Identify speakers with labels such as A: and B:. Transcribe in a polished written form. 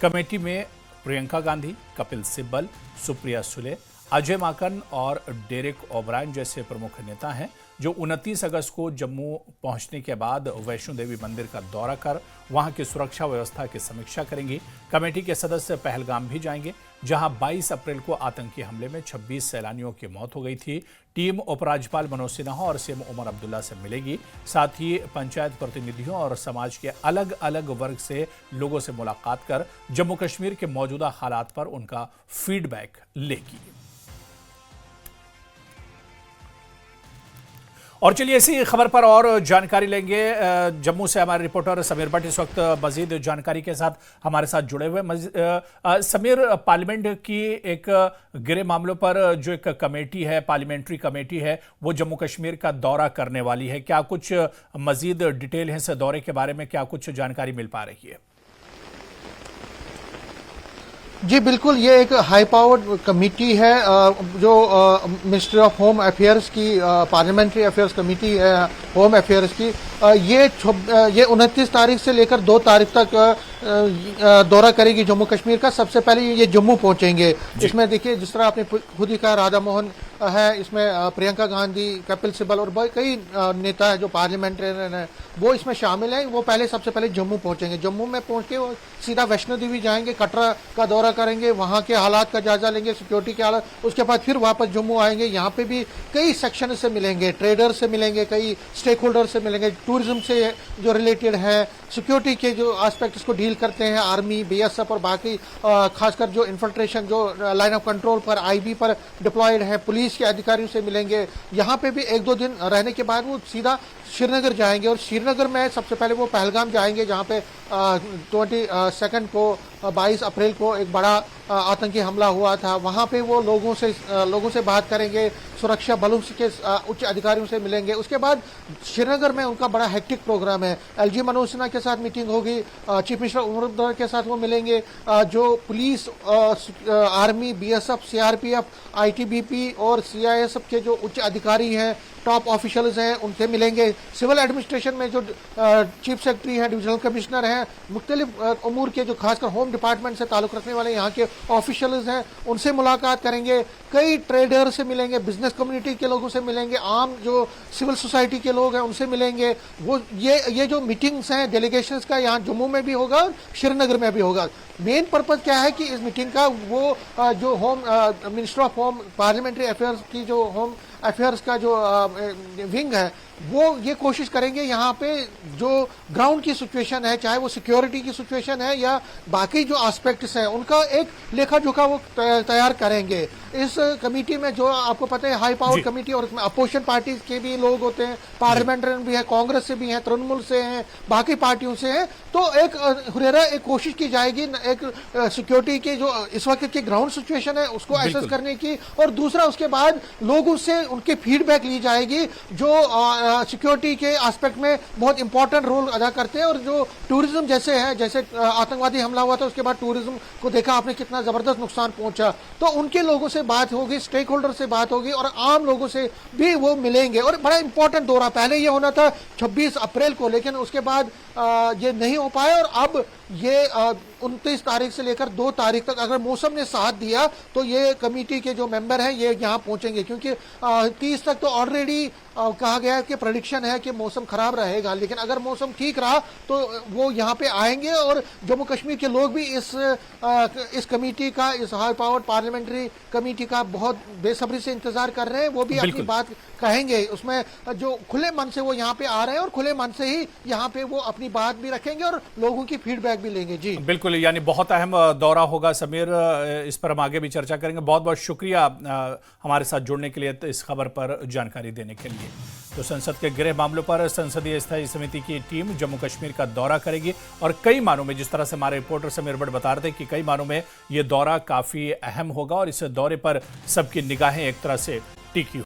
A: Committee में प्रियंका गांधी, कपिल सिब्बल, सुप्रिया सुले, अजय माकन और Derek O'Brien जैसे प्रमुख नेता हैं जो 29 अगस्त को जम्मू पहुंचने के बाद वैष्णो देवी मंदिर का दौरा कर वहां की सुरक्षा व्यवस्था की समीक्षा करेंगी। कमेटी के सदस्य पहलगाम भी जाएंगे, जहां 22 अप्रैल को आतंकी हमले में 26 सैलानियों की मौत हो गई थी। टीम उपराज्यपाल मनोज सिन्हा और सीएम उमर अब्दुल्ला से मिलेगी। साथ ही पंचायत प्रतिनिधियों और समाज के अलग अलग वर्ग से लोगों से मुलाकात कर जम्मू कश्मीर के मौजूदा हालात पर उनका फीडबैक लेगी। और चलिए इसी खबर पर और जानकारी लेंगे। जम्मू से हमारे रिपोर्टर समीर भट्ट इस वक्त मजीद जानकारी के साथ हमारे साथ जुड़े हुए। समीर, पार्लियामेंट की एक गिरे मामलों पर जो एक कमेटी है, पार्लियामेंट्री कमेटी है, वो जम्मू कश्मीर का दौरा करने वाली है। क्या कुछ मजीद डिटेल है इस दौरे के बारे में? क्या कुछ जानकारी मिल पा रही है?
B: जी बिल्कुल, ये एक हाई पावर्ड कमेटी है जो मिनिस्ट्री ऑफ होम अफेयर्स की पार्लियामेंट्री अफेयर्स कमेटी है होम अफेयर्स की। ये 29 तारीख से लेकर 2 तारीख तक दौरा करेगी जम्मू कश्मीर का। सबसे पहले ये जम्मू पहुंचेंगे। इसमें देखिए, जिस तरह आपने खुद ही कहा, राधा मोहन है, इसमें प्रियंका गांधी, कपिल सिब्बल और कई नेता है जो पार्लियामेंट्रियन है, वो इसमें शामिल हैं। वो सबसे पहले जम्मू पहुंचेंगे। जम्मू में पहुंच के वो सीधा वैष्णो देवी जाएंगे, कटरा का दौरा करेंगे, वहां के हालात का जायजा लेंगे, सिक्योरिटी के हालात। उसके बाद फिर वापस जम्मू आएंगे। यहाँ पे भी कई सेक्शन से मिलेंगे, ट्रेडर से मिलेंगे, कई स्टेक होल्डर से मिलेंगे, टूरिज्म से जो रिलेटेड है, सिक्योरिटी के जो एस्पेक्ट्स को डील करते हैं, आर्मी, बीएसएफ और बाकी खासकर जो इन्फिल्ट्रेशन, जो लाइन ऑफ कंट्रोल पर, आईबी पर डिप्लॉयड है, पुलिस के अधिकारियों से मिलेंगे। यहाँ पे भी 1-2 दिन रहने के बाद वो सीधा श्रीनगर जाएंगे और श्रीनगर में सबसे पहले वो पहलगाम जाएंगे, जहाँ पे 22 को 22 अप्रैल को एक बड़ा आतंकी हमला हुआ था। वहाँ पे वो लोगों से बात करेंगे, सुरक्षा बलों के उच्च अधिकारियों से मिलेंगे। उसके बाद श्रीनगर में उनका बड़ा हेक्टिक प्रोग्राम है। एलजी मनोज सिन्हा के साथ मीटिंग होगी, चीफ मिनिस्टर उमर अब्दुल्ला के साथ वो मिलेंगे, जो police, army, BSF, CRPF, ITBP और सीआईएसएफ के जो उच्च अधिकारी हैं, टॉप ऑफिशियल्स हैं, उनसे मिलेंगे। सिविल एडमिनिस्ट्रेशन में जो चीफ सेक्रेटरी हैं, डिविजनल कमिश्नर हैं, मुख्तलिफ उमूर के जो खासकर होम डिपार्टमेंट से ताल्लुक रखने वाले यहाँ के ऑफिशियल्स हैं, उनसे मुलाकात करेंगे। कई ट्रेडर से मिलेंगे, बिजनेस कम्युनिटी के लोगों से मिलेंगे, आम जो सिविल सोसाइटी के लोग हैं उनसे मिलेंगे। वो ये जो मीटिंग्स हैं डेलीगेशंस का, यहाँ जम्मू में भी होगा और श्रीनगर में भी होगा। मेन पर्पज क्या है कि इस मीटिंग का वो जो home minister of home parliamentary affairs की जो होम अफेयर्स का जो विंग है, वो ये कोशिश करेंगे यहाँ पे जो ग्राउंड की सिचुएशन है, चाहे वो सिक्योरिटी की सिचुएशन है या बाकी जो एस्पेक्ट्स हैं, उनका एक लेखा जोखा वो तैयार करेंगे। इस कमेटी में जो आपको पता है हाई पावर कमेटी, और इसमें अपोजिशन पार्टीज के भी लोग होते हैं, पार्लियामेंट्रियन भी है, कांग्रेस से भी हैं, तृणमूल से हैं, बाकी पार्टियों से हैं। तो एक कोशिश की जाएगी एक सिक्योरिटी की जो इस वक्त की ग्राउंड सिचुएशन है उसको एसेस करने की, और दूसरा उसके बाद लोगों से उनके फीडबैक ली जाएगी जो सिक्योरिटी के एस्पेक्ट में बहुत इंपॉर्टेंट रोल अदा करते हैं। और जो टूरिज्म जैसे है, जैसे आतंकवादी हमला हुआ था उसके बाद टूरिज्म को देखा आपने कितना जबरदस्त नुकसान पहुंचा, तो उनके लोगों से बात होगी, स्टेक होल्डर से बात होगी और आम लोगों से भी वो मिलेंगे। और बड़ा इंपॉर्टेंट दौरा, पहले ये होना था 26 अप्रैल को, लेकिन उसके बाद ये नहीं हो पाया और अब ये 29 तारीख से लेकर 2 तारीख तक अगर मौसम ने साथ दिया तो ये कमेटी के जो मेंबर हैं ये यहाँ पहुंचेंगे, क्योंकि 30 तक तो ऑलरेडी कहा गया है कि प्रेडिक्शन है कि मौसम खराब रहेगा, लेकिन अगर मौसम ठीक रहा तो वो यहाँ पे आएंगे। और जम्मू कश्मीर के लोग भी इस कमेटी का, इस हाई पावर्ड पार्लियामेंट्री कमेटी का बहुत बेसब्री से इंतजार कर रहे हैं। वो भी अपनी बात कहेंगे, उसमें जो खुले मन से वो यहाँ पे आ रहे हैं और खुले मन से ही यहाँ पे वो अपनी बात भी रखेंगे और लोगों की फीडबैक भी लेंगे। जी
A: बिल्कुल, यानी बहुत अहम दौरा होगा समीर, इस पर हम आगे भी चर्चा करेंगे। बहुत बहुत शुक्रिया हमारे साथ जुड़ने के लिए, इस खबर पर जानकारी देने के लिए। तो संसद के गृह मामलों पर संसदीय स्थायी समिति की टीम जम्मू कश्मीर का दौरा करेगी और कई मानों में, जिस तरह से हमारे रिपोर्टर समीर भट्ट बता रहे थे कि कई मानों में यह दौरा काफी अहम होगा और इस दौरे पर सबकी निगाहें एक तरह से टिकी